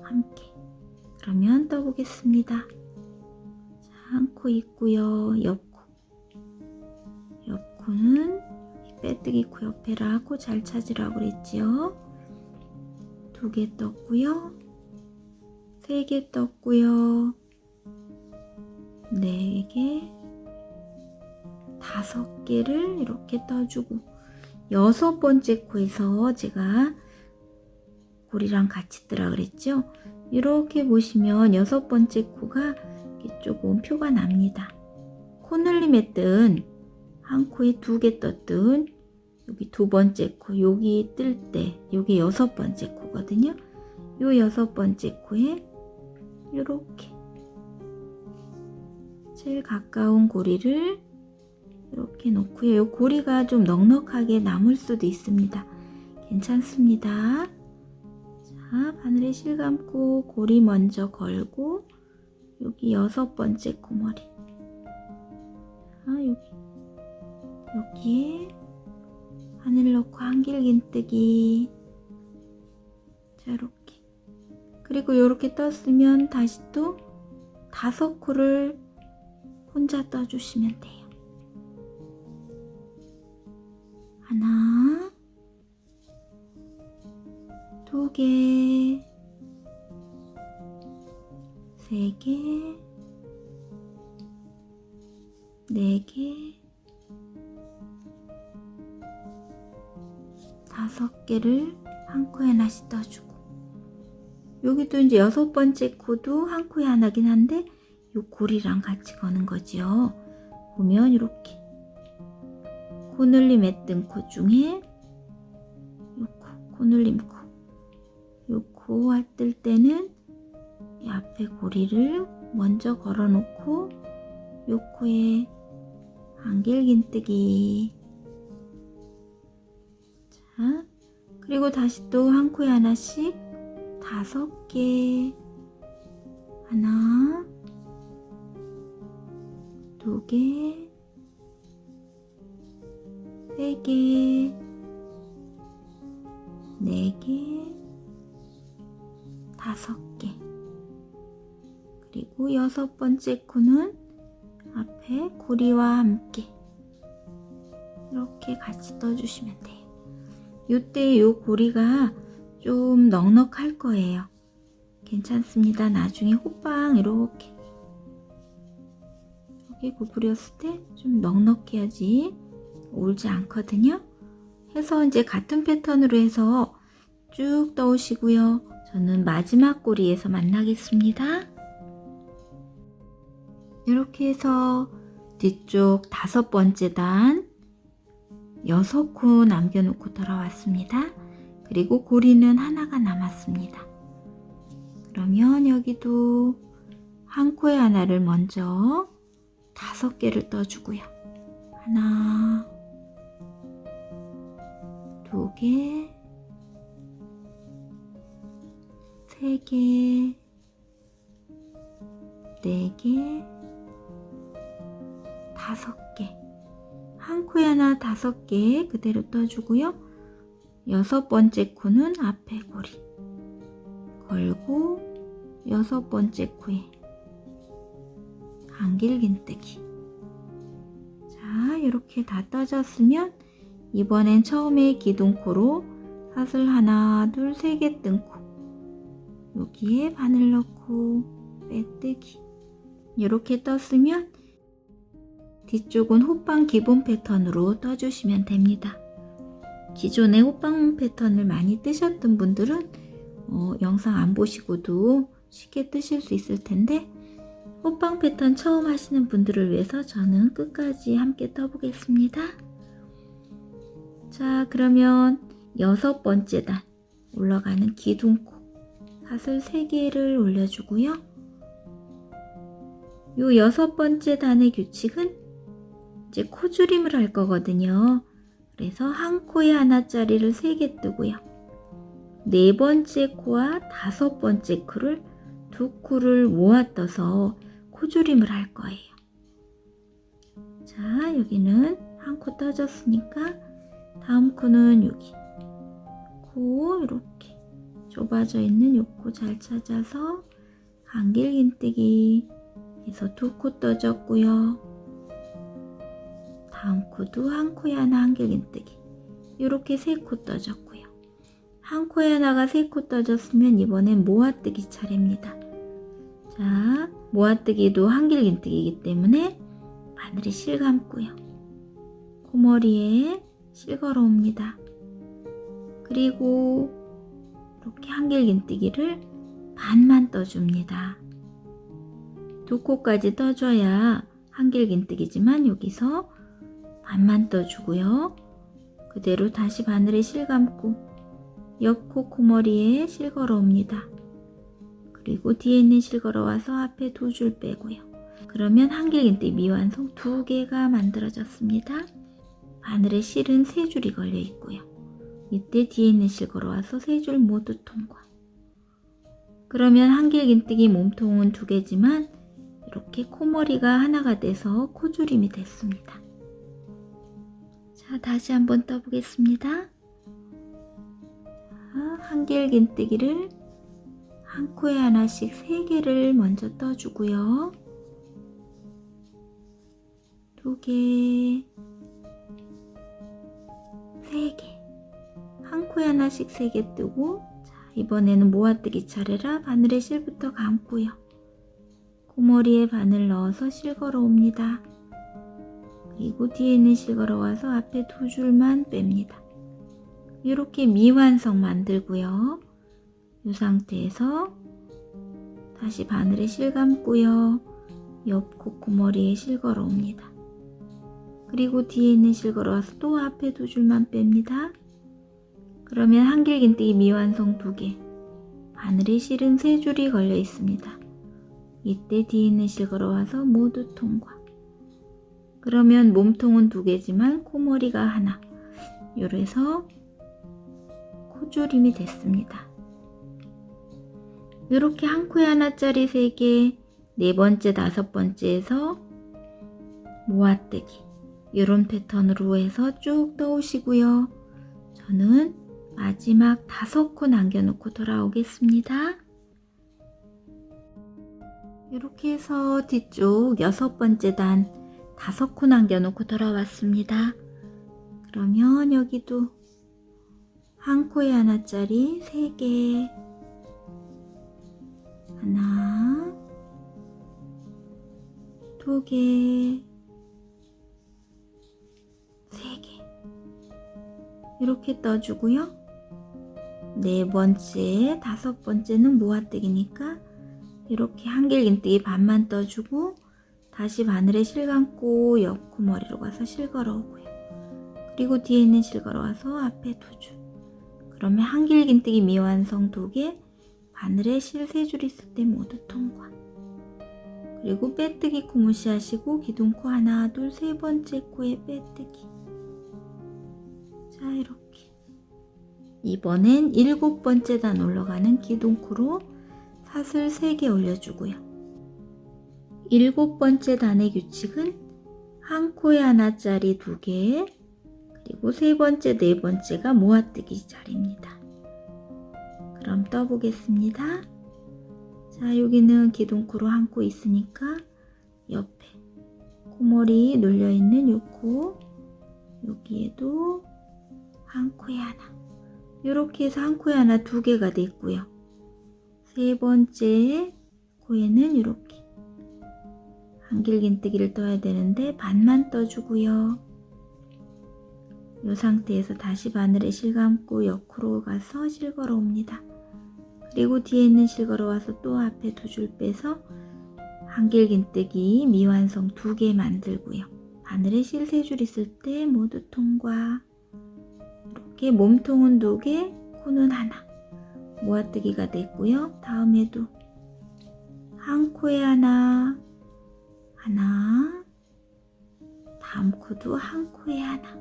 함께. 그러면 떠보겠습니다. 한 코 있고요. 옆코. 옆코는 빼뜨기 코 옆에라 코 잘 찾으라고 그랬지요. 2개 떴고요. 3개 떴고요. 4개, 5개를 이렇게 떠주고 여섯 번째 코에서 제가 고리랑 같이 뜨라 그랬죠. 이렇게 보시면 여섯 번째 코가 이렇게 조금 표가 납니다. 코늘림에 뜬 한 코에 2개 떴든 여기 두 번째 코, 여기 뜰 때 여기 여섯 번째 코거든요. 요 여섯 번째 코에 이렇게 제일 가까운 고리를 이렇게 놓고요. 요 고리가 좀 넉넉하게 남을 수도 있습니다. 괜찮습니다. 자, 바늘에 실 감고 고리 먼저 걸고 여기 여섯 번째 코머리. 여기에 바늘 넣고 한길긴뜨기. 자, 이렇게. 그리고 이렇게 떴으면 다시 또 5코를 혼자 떠주시면 돼요. 하나, 2개, 3개, 4개, 5개를 한 코에 하나씩 떠주고, 여기도 이제 6번째 코도 한 코에 하나긴 한데 요 고리랑 같이 거는 거지요. 보면 이렇게 코늘림 했던 코 중에 요 코, 코늘림 코, 요 코 왔을 때는 이 앞에 고리를 먼저 걸어 놓고 요 코에 한길긴뜨기. 자, 그리고 다시 또 한 코에 하나씩 5개, 하나, 2개, 3개, 4개, 5개. 그리고 6번째 코는 앞에 고리와 함께 이렇게 같이 떠주시면 돼요. 이때 요 고리가 좀 넉넉할 거예요. 괜찮습니다. 나중에 호빵 이렇게 구부렸을 때 좀 넉넉해야지 울지 않거든요. 해서 이제 같은 패턴으로 해서 쭉 떠오시고요. 저는 마지막 고리에서 만나겠습니다. 이렇게 해서 뒤쪽 5번째 단 6코 남겨놓고 돌아왔습니다. 그리고 고리는 하나가 남았습니다. 그러면 여기도 한 코에 하나를 먼저 5개를 떠주고요. 하나, 2개, 3개, 4개, 5개. 한 코에 하나 5개 그대로 떠주고요. 6번째 코는 앞에 고리 걸고 6번째 코에 한길긴뜨기. 자, 이렇게 다 떠졌으면 이번엔 처음에 기둥코로 사슬 하나, 둘, 3개 뜬 코, 여기에 바늘 넣고 빼뜨기. 이렇게 떴으면 뒤쪽은 호빵 기본 패턴으로 떠주시면 됩니다. 기존에 호빵 패턴을 많이 뜨셨던 분들은 영상 안 보시고도 쉽게 뜨실 수 있을 텐데, 호빵 패턴 처음 하시는 분들을 위해서 저는 끝까지 함께 떠보겠습니다. 자, 그러면 6번째 단 올라가는 기둥코 사슬 3개를 올려주고요. 요 6번째 단의 규칙은 이제 코줄임을 할 거거든요. 그래서 한 코에 하나짜리를 3개 뜨고요. 4번째 코와 5번째 코를 2코를 모아 떠서 코줄임을 할 거예요. 자, 여기는 한 코 떠졌으니까 다음 코는 여기 코 이렇게 좁아져 있는 요 코 잘 찾아서 한길긴뜨기 해서 2코 떠졌고요. 다음 코도 한 코에 하나 한길긴뜨기, 이렇게 3코 떠졌고요. 한 코에 하나가 3코 떠졌으면 이번엔 모아뜨기 차례입니다. 자, 모아뜨기도 한길긴뜨기이기 때문에 바늘에 실 감고요. 코머리에 실 걸어 옵니다. 그리고 이렇게 한길긴뜨기를 반만 떠줍니다. 2코까지 떠줘야 한길긴뜨기지만 여기서 반만 떠주고요. 그대로 다시 바늘에 실 감고 옆코 코머리에 실 걸어 옵니다. 그리고 뒤에 있는 실 걸어와서 앞에 2줄 빼고요. 그러면 한길긴뜨기 미완성 2개가 만들어졌습니다. 바늘에 실은 3줄이 걸려 있고요. 이때 뒤에 있는 실 걸어와서 3줄 모두 통과. 그러면 한길긴뜨기 몸통은 2개지만 이렇게 코머리가 하나가 돼서 코줄임이 됐습니다. 자, 다시 한번 떠보겠습니다. 한길긴뜨기를 한 코에 하나씩 3개를 먼저 떠주고요. 2개, 3개, 한 코에 하나씩 3개 뜨고, 자, 이번에는 모아뜨기 차례라 바늘에 실부터 감고요. 코머리에 바늘 넣어서 실 걸어 옵니다. 그리고 뒤에 있는 실 걸어와서 앞에 두 줄만 뺍니다. 이렇게 미완성 만들고요. 이 상태에서 다시 바늘에 실 감고요. 옆 콧구머리에 실 걸어 옵니다. 그리고 뒤에 있는 실 걸어와서 또 앞에 두 줄만 뺍니다. 그러면 한길긴뜨기 미완성 2개, 바늘에 실은 3줄이 걸려 있습니다. 이때 뒤에 있는 실 걸어와서 모두 통과. 그러면 몸통은 2개지만 코머리가 하나. 요래서 코조림이 됐습니다. 이렇게 한 코에 하나짜리 3개, 4번째, 5번째에서 모아뜨기 이런 패턴으로 해서 쭉 떠오시고요. 저는 마지막 5코 남겨놓고 돌아오겠습니다. 이렇게 해서 뒤쪽 6번째 단 5코 남겨놓고 돌아왔습니다. 그러면 여기도 한 코에 하나짜리 3개, 하나, 2개, 3개 이렇게 떠주고요. 4번째, 5번째는 모아뜨기니까 이렇게 한길긴뜨기 반만 떠주고 다시 바늘에 실 감고 옆 코머리로 가서 실 걸어오고요. 그리고 뒤에 있는 실 걸어와서 앞에 2줄. 그러면 한길긴뜨기 미완성 2개, 바늘에 실 3줄 있을 때 모두 통과. 그리고 빼뜨기 코 무시하시고 기둥코 하나, 둘, 3번째 코에 빼뜨기. 자, 이렇게. 이번엔 7번째 단 올라가는 기둥코로 사슬 3개 올려주고요. 7번째 단의 규칙은 한 코에 하나짜리 2개, 그리고 3번째, 4번째가 모아뜨기 자리입니다. 그럼 떠보겠습니다. 자, 여기는 기둥코로 한 코 있으니까 옆에 코머리 눌려있는 요 코, 여기에도 한 코에 하나. 이렇게 해서 한 코에 하나 2개가 됐고요. 3번째 코에는 이렇게 한길긴뜨기를 떠야 되는데 반만 떠주고요. 이 상태에서 다시 바늘에 실 감고 옆으로 가서 실 걸어 옵니다. 그리고 뒤에 있는 실 걸어와서 또 앞에 2줄 빼서 한길긴뜨기 미완성 2개 만들고요. 바늘에 실 3줄 있을 때 모두 통과. 이렇게 몸통은 2개, 코는 하나. 모아뜨기가 됐고요. 다음에도 한 코에 하나, 하나, 다음 코도 한 코에 하나.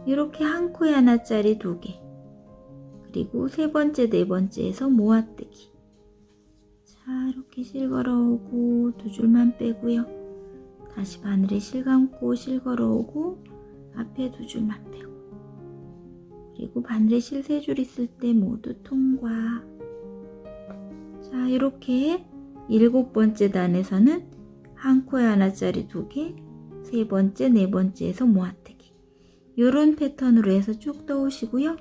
이렇게 한 코에 하나짜리 2개, 그리고 3번째, 4번째에서 모아뜨기. 자, 이렇게 실 걸어오고 2줄만 빼고요. 다시 바늘에 실 감고 실 걸어오고 앞에 2줄만 빼고, 그리고 바늘에 실 3줄 있을 때 모두 통과. 자, 이렇게 7번째 단에서는 한 코에 하나짜리 2개, 3번째, 4번째에서 모아뜨기. 이런 패턴으로 해서 쭉 떠오시고요.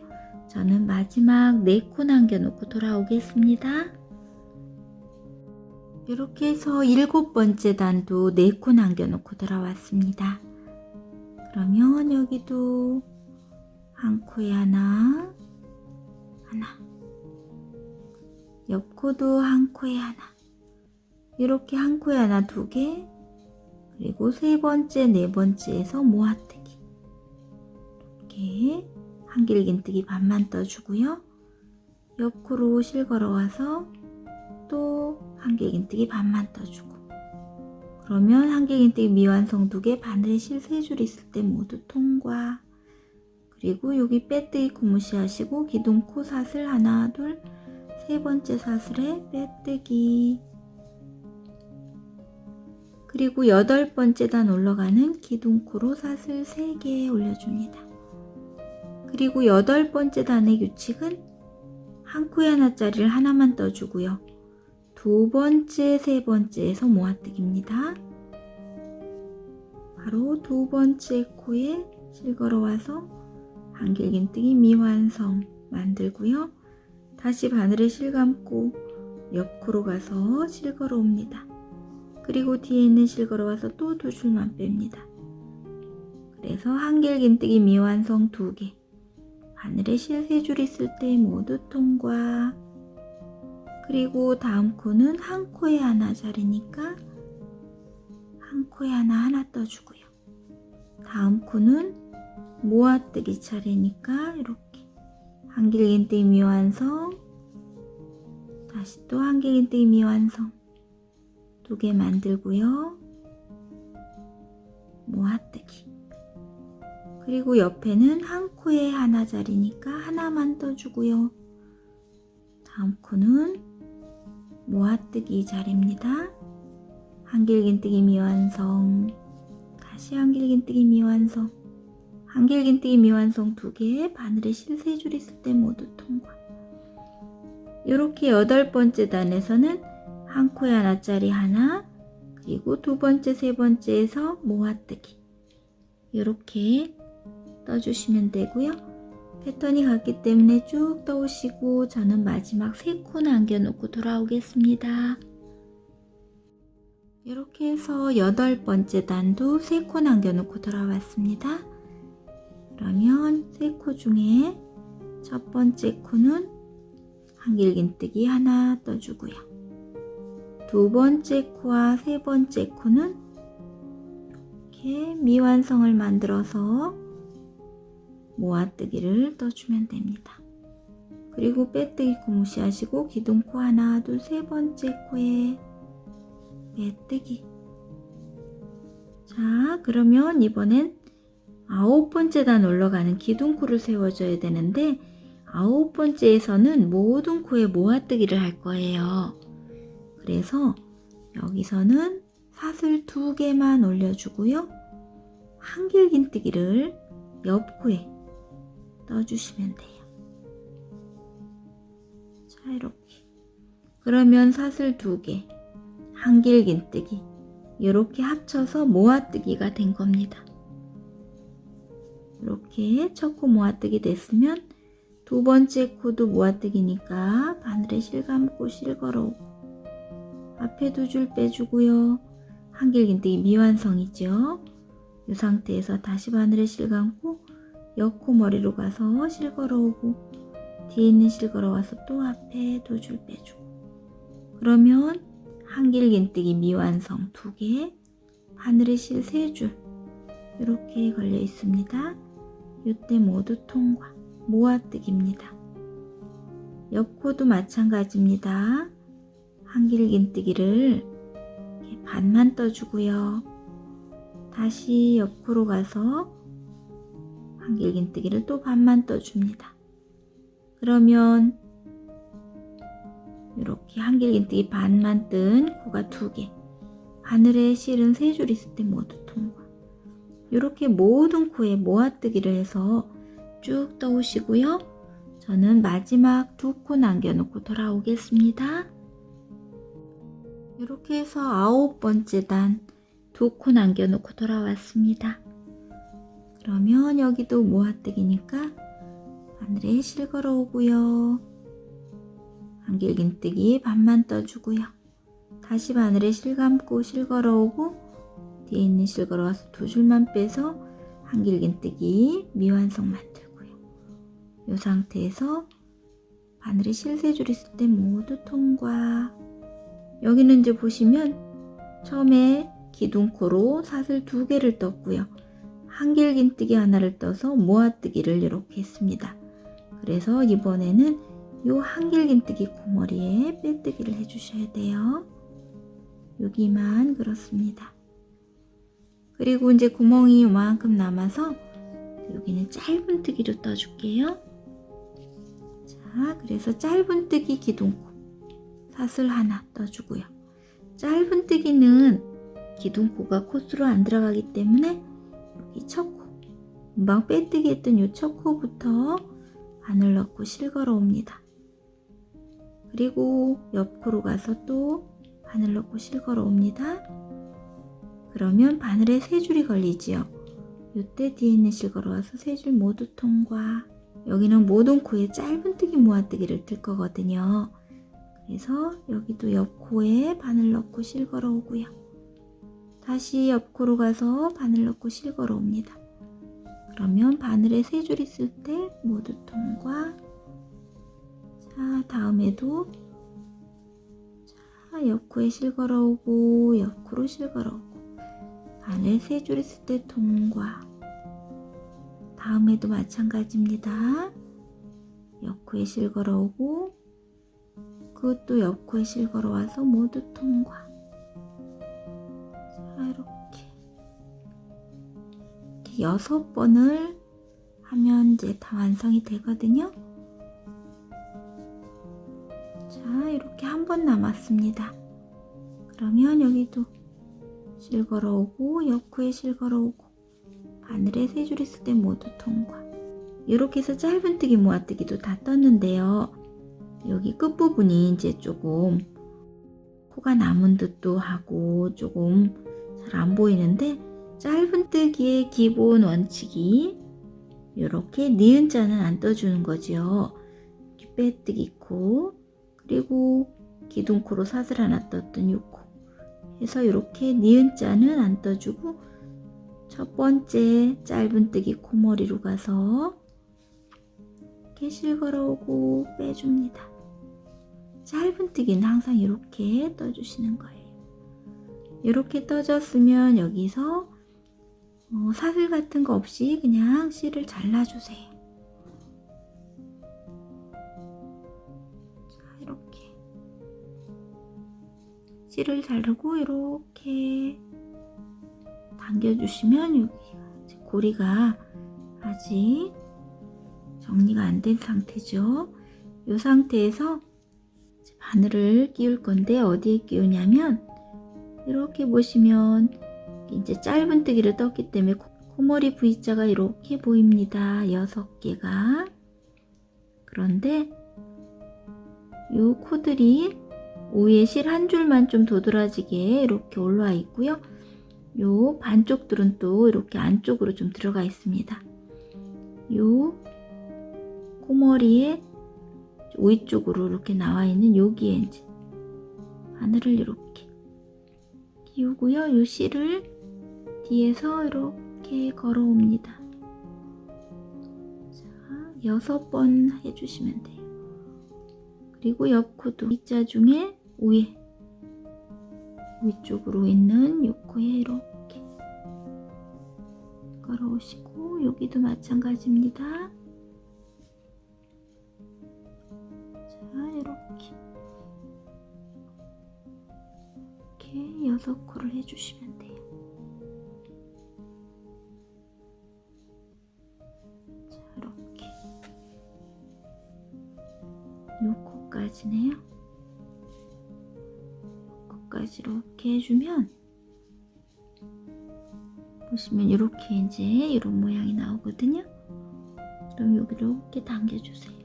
저는 마지막 4코 남겨놓고 돌아오겠습니다. 이렇게 해서 7번째 단도 4코 남겨놓고 돌아왔습니다. 그러면 여기도 한 코에 하나, 하나, 옆 코도 한 코에 하나, 이렇게 한 코에 하나 2개, 그리고 3번째, 4번째에서 모아뜨기. 이렇게 한길긴뜨기 반만 떠주고요. 옆 코로 실 걸어와서 또 한길긴뜨기 반만 떠주고, 그러면 한길긴뜨기 미완성 2개, 바늘에 실 3줄 있을 때 모두 통과. 그리고 여기 빼뜨기 코 무시하시고 기둥코 사슬 하나, 둘, 3번째 사슬에 빼뜨기. 그리고 8번째 단 올라가는 기둥코로 사슬 3개 올려줍니다. 그리고 8번째 단의 규칙은 한 코에 하나짜리를 하나만 떠주고요. 2번째, 3번째에서 모아뜨기입니다. 바로 2번째 코에 실 걸어와서 한길긴뜨기 미완성 만들고요. 다시 바늘에 실 감고 옆 코로 가서 실 걸어 옵니다. 그리고 뒤에 있는 실 걸어 와서 또 두 줄만 뺍니다. 그래서 한길긴뜨기 미완성 2개, 바늘에 실 3줄 있을 때 모두 통과. 그리고 다음 코는 한 코에 하나 자르니까 한 코에 하나 떠주고요. 다음 코는 모아뜨기 차례니까 이렇게 한길긴뜨기 미완성, 다시 또 한길긴뜨기 미완성 2개 만들고요. 모아뜨기. 그리고 옆에는 한 코에 하나 자리니까 하나만 떠주고요. 다음 코는 모아뜨기 자리입니다. 한길긴뜨기 미완성, 다시 한길긴뜨기 미완성, 한길긴뜨기 미완성 2개, 바늘에 실 3줄 있을 때 모두 통과. 이렇게 8번째 단에서는 한 코에 하나짜리 하나, 그리고 두 번째, 세 번째에서 모아뜨기 이렇게 떠주시면 되고요. 패턴이 같기 때문에 쭉 떠오시고 저는 마지막 3코 남겨놓고 돌아오겠습니다. 이렇게 해서 8번째 단도 3코 남겨놓고 돌아왔습니다. 그러면 3코 중에 첫 번째 코는 한길긴뜨기 하나 떠주고요. 두 번째 코와 세 번째 코는 이렇게 미완성을 만들어서 모아뜨기를 떠주면 됩니다. 그리고 빼뜨기 코 무시하시고 기둥코 하나, 둘, 세 번째 코에 빼뜨기. 자, 그러면 이번엔 9번째 단 올라가는 기둥코를 세워줘야 되는데 9번째에서는 모든 코에 모아뜨기를 할 거예요. 그래서 여기서는 사슬 2개만 올려주고요. 한길긴뜨기를 옆 코에 떠주시면 돼요. 자, 이렇게. 그러면 사슬 2개, 한길긴뜨기 이렇게 합쳐서 모아뜨기가 된 겁니다. 이렇게 첫 코 모아뜨기 됐으면 두 번째 코도 모아뜨기니까 바늘에 실 감고 실 걸어오고 앞에 2줄 빼주고요. 한길긴뜨기 미완성이죠. 이 상태에서 다시 바늘에 실 감고 옆코 머리로 가서 실 걸어오고 뒤에 있는 실 걸어와서 또 앞에 2줄 빼주고 그러면 한길긴뜨기 미완성 2개, 바늘에 실 3줄 이렇게 걸려 있습니다. 이때 모두 통과, 모아뜨기입니다. 옆코도 마찬가지입니다. 한길긴뜨기를 이렇게 반만 떠주고요. 다시 옆코로 가서 한길긴뜨기를 또 반만 떠줍니다. 그러면 이렇게 한길긴뜨기 반만 뜬 코가 2개, 바늘에 실은 3줄 있을 때 모두 통과. 이렇게 모든 코에 모아뜨기를 해서 쭉 떠오시고요. 저는 마지막 2코 남겨놓고 돌아오겠습니다. 이렇게 해서 9번째 단 2코 남겨놓고 돌아왔습니다. 그러면 여기도 모아뜨기니까 바늘에 실 걸어오고요. 한길긴뜨기 반만 떠주고요. 다시 바늘에 실 감고 실 걸어오고 뒤에 있는 실 걸어와서 2줄만 빼서 한길긴뜨기 미완성 만들고요. 이 상태에서 바늘에 실 3줄 있을 때 모두 통과. 여기는 이제 보시면 처음에 기둥코로 사슬 2개를 떴고요. 한길긴뜨기 하나를 떠서 모아뜨기를 이렇게 했습니다. 그래서 이번에는 이 한길긴뜨기 코머리에 빼뜨기를 해주셔야 돼요. 여기만 그렇습니다. 그리고 이제 구멍이 요만큼 남아서 여기는 짧은뜨기로 떠줄게요. 자, 그래서 짧은뜨기 기둥코 사슬 하나 떠주고요. 짧은뜨기는 기둥코가 코스로 안 들어가기 때문에 여기 첫 코, 금방 빼뜨기 했던 이 첫 코부터 바늘 넣고 실 걸어 옵니다. 그리고 옆 코로 가서 또 바늘 넣고 실 걸어 옵니다. 그러면 바늘에 3줄이 걸리지요. 이때 뒤에 있는 실 걸어와서 3줄 모두 통과. 여기는 모든 코에 짧은뜨기 모아뜨기를 뜰 거거든요. 그래서 여기도 옆 코에 바늘 넣고 실 걸어 오고요. 다시 옆 코로 가서 바늘 넣고 실 걸어 옵니다. 그러면 바늘에 3줄 있을 때 모두 통과. 자, 다음에도 자, 옆 코에 실 걸어 오고 옆 코로 실 걸어 오고 바늘 3줄 있을 때 통과. 다음에도 마찬가지입니다. 옆 코에 실 걸어 오고 그것도 옆 코에 실 걸어 와서 모두 통과. 자, 이렇게 6번을 하면 이제 다 완성이 되거든요. 자, 이렇게 한 번 남았습니다. 그러면 여기도 실 걸어 오고 옆 코에 실 걸어 오고 바늘에 3줄 있을 때 모두 통과. 이렇게 해서 짧은뜨기 모아뜨기도 다 떴는데요. 여기 끝부분이 이제 조금 코가 남은 듯도 하고 조금 잘 안 보이는데, 짧은뜨기의 기본 원칙이 이렇게 니은자는 안 떠주는 거죠. 빼뜨기 코, 그리고 기둥코로 사슬 하나 떴던 요 코 해서 이렇게 니은자는 안 떠주고 첫 번째 짧은뜨기 코머리로 가서 이렇게 실 걸어오고 빼줍니다. 짧은뜨기는 항상 이렇게 떠주시는 거예요. 이렇게 떠졌으면 여기서 사슬 같은 거 없이 그냥 실을 잘라주세요. 자, 이렇게 실을 자르고 이렇게 당겨주시면 여기 고리가 아직 정리가 안 된 상태죠. 이 상태에서 바늘을 끼울 건데 어디에 끼우냐면 이렇게 보시면 이제 짧은뜨기를 떴기 때문에 코머리 V자가 이렇게 보입니다. 6개가. 그런데 이 코들이 위에 실 한 줄만 좀 도드라지게 이렇게 올라와 있고요. 요 반쪽들은 또 이렇게 안쪽으로 좀 들어가 있습니다. 요 코머리에 위쪽으로 이렇게 나와 있는 여기에 이제 바늘을 이렇게 끼우고요. 요 실을 뒤에서 이렇게 걸어옵니다. 자, 6번 해주시면 돼요. 그리고 옆 코도 V자 중에 위쪽으로 있는 요 코에 이렇게 걸어오시고 여기도 마찬가지입니다. 자, 이렇게 6코를 해주시면 돼요. 자, 이렇게 요 코까지네요. 코까지 이렇게 해주면 보시면 이렇게 이제 이런 모양이 나오거든요. 그럼 여기를 이렇게 당겨주세요.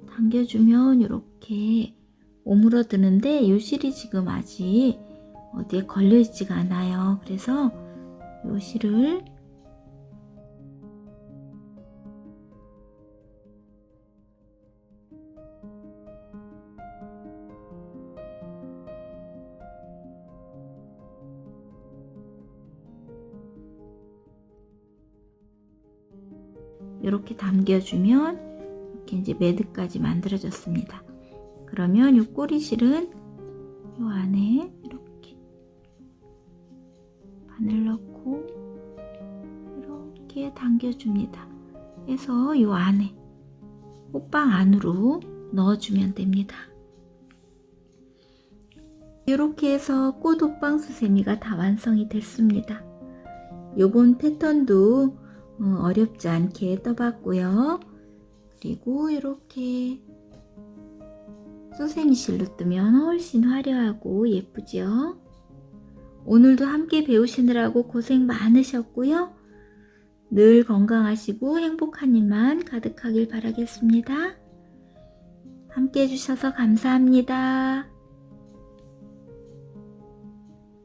당겨주면 이렇게 오므러드는데 이 실이 지금 아직 어디에 걸려 있지가 않아요. 그래서 이 실을 이렇게 당겨주면 이렇게 이제 매듭까지 만들어졌습니다. 그러면 이 꼬리실은 이 안에 이렇게 바늘 넣고 이렇게 당겨줍니다. 해서 이 안에 호빵 안으로 넣어주면 됩니다. 이렇게 해서 꽃 호빵 수세미가 다 완성이 됐습니다. 요번 패턴도 어렵지 않게 떠봤고요. 그리고 이렇게 수세미 실로 뜨면 훨씬 화려하고 예쁘죠? 오늘도 함께 배우시느라고 고생 많으셨고요. 늘 건강하시고 행복한 일만 가득하길 바라겠습니다. 함께 해주셔서 감사합니다.